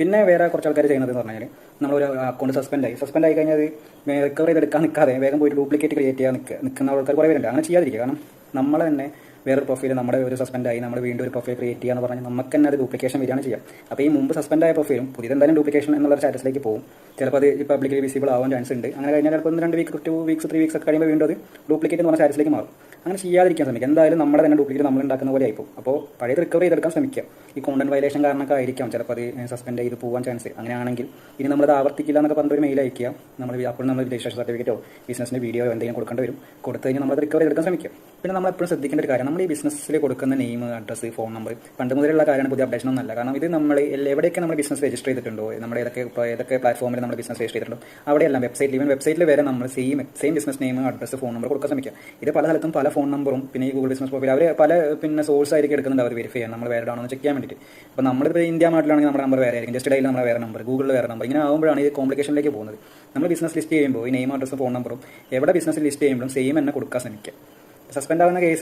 പിന്നെ വേറെ കുറച്ച് ആൾക്കാർ ചെയ്യുന്നത് എന്ന് പറഞ്ഞാൽ നമ്മളൊരു അക്കൗണ്ട് സസ്പെൻഡ് ആയി കഴിഞ്ഞാൽ അത് റിക്കവർ ചെയ്തെടുക്കാൻ നിൽക്കാതെ വേഗം പോയിട്ട് ഡ്യൂപ്ലിക്കേറ്റ് ക്രിയേറ്റ് ചെയ്യാൻ നിൽക്കുന്ന ആൾക്കാർ കുറേ പേരുണ്ട്. അങ്ങനെ ചെയ്യാതിരിക്കുക. കാരണം നമ്മൾ തന്നെ വേറൊരു പ്രൊഫൈൽ നമ്മുടെ ഒരു സസ്പെൻഡായി നമ്മൾ വീണ്ടും ഒരു പ്രൊഫൈൽ ക്രിയേറ്റ് ചെയ്യുക എന്ന് പറഞ്ഞാൽ നമുക്ക് തന്നെ അത് ഡ്യൂപ്ലിക്കേഷൻ വരികയാണ് ചെയ്യാം. അപ്പോൾ ഈ മുമ്പ് സസ്പെൻഡായ പ്രൊഫൈലും പുതിയ എന്തായാലും ഡ്യൂപ്ലിക്കേഷൻ എന്നുള്ള സ്റ്റാറ്റസിലേക്ക് പോകും. ചിലപ്പോൾ അത് പബ്ലിക്കലി വിസിബിൾ ആവാൻ ചാൻസ് ഉണ്ട്. അങ്ങനെ കഴിഞ്ഞാൽ ചിലപ്പോൾ 2 വീക്ക് 2 വീക്സ് 3 വീക്സ് ഒക്കെ കഴിയുമ്പോൾ വീണ്ടും അത് ഡ്യൂപ്ലിക്കേറ്റ് എന്ന് പറഞ്ഞ സ്റ്റാറ്റസിലേക്ക് മാറും. അങ്ങനെ ചെയ്യാതിരിക്കാൻ ശ്രമിക്കുക. എന്തായാലും നമ്മുടെ തന്നെ ഡ്യൂപ്ലിക്കേറ്റ് നമ്മൾ ഉണ്ടാക്കുന്ന പോലെ ആയിപ്പോൾ. അപ്പോൾ പഴയത് റിക്കവർ ചെയ്തെടുക്കാൻ ശ്രമിക്കുക. ഈ കോണ്ടന്റ് വയലേഷൻ കാരണമൊക്കെ ആയിരിക്കാം ചിലപ്പോൾ അത് സസ്പെൻഡ് ചെയ്ത് പോകാൻ ചാൻസ്. അങ്ങനെയാണെങ്കിൽ ഇനി നമ്മളത് ആവർത്തിക്കില്ല എന്നൊക്കെ പറഞ്ഞിട്ട് ഒരു മെയിൽ അയക്കുക. അപ്പോൾ നമ്മൾ രജിസ്ട്രേഷൻ സർട്ടിഫിക്കറ്റോ ബിസിനസിൻ്റെ വീഡിയോ എന്തെങ്കിലും കൊടുക്കേണ്ടി വരും. കൊടുത്തു കഴിഞ്ഞാൽ നമ്മളത് റിക്കവർ ചെയ്തെടുക്കാൻ ശ്രമിക്കുക. പിന്നെ നമ്മൾ എപ്പോഴും ശ്രദ്ധിക്കേണ്ട ഒരു കാര്യം, നമ്മൾ ഈ ബിസിനസ്സിൽ കൊടുക്കുന്ന നെയിം, അഡ്രസ്സ്, ഫോൺ നമ്പർ പണ്ട് മുതലുള്ള കാര്യമാണ്, പുതിയ അപ്ഡേഷൻ ഒന്നല്ല. കാരണം ഇത് നമ്മൾ എവിടെയൊക്കെ നമ്മൾ ബിസിനസ് രജിസ്റ്റർ ചെയ്തിട്ടുണ്ടോ, നമ്മുടെ ഏതൊക്കെ പ്ലാറ്റ്ഫോമിൽ നമ്മൾ ബിസിനസ് രജിസ്റ്റർ ചെയ്തിട്ടുണ്ടോ അവിടെയെല്ലാം വെബ്സൈറ്റിൽ വരെ നമ്മൾ same business name, address, phone number കൊടുക്കാൻ ശ്രമിക്കുക. ഇത് പല സ്ഥലത്തും പല ഫോൺ നമ്പറും പിന്നെ ഈ ഗൂഗിൾ ബിസിനസ് പ്രൊഫൈൽ അവർ പല സോഴ്സ് ആയിരിക്കും എടുക്കുന്നുണ്ട്. അവർ വെരിഫൈ ചെയ്യാൻ നമ്മൾ വേറെ ആണോ എന്ന് ചെക്ക് ചെയ്യാൻ വേണ്ടിയിട്ട്. അപ്പോൾ നമ്മളിപ്പോൾ ഇന്ത്യ മാർട്ടിലാണെങ്കിൽ നമ്മുടെ നമ്പർ വേറെ ആയിരിക്കും, ജസ്റ്റ് ഡൈയിൽ നമ്മുടെ വേറെ നമ്പർ, ഗൂഗിളിൽ വേറെ നമ്പർ. ഇങ്ങനെ ആകുമ്പോഴാണ് ഈ കോംപ്ലിക്കേഷനിലേക്ക് പോകുന്നത്. നമ്മൾ ബിസിനസ് ലിസ്റ്റ് ചെയ്യുമ്പോൾ ഈ നെയിം, അഡ്രസ്സും, ഫോൺ നമ്പറും എവിടെ ബിസിനസ് ലിസ്റ്റ് ചെയ്യുമ്പോഴും സെയിം തന്നെ കൊടുക്കാൻ ശ്രമിക്കുക. സസ്പെൻഡ് ആവുന്ന കേസ്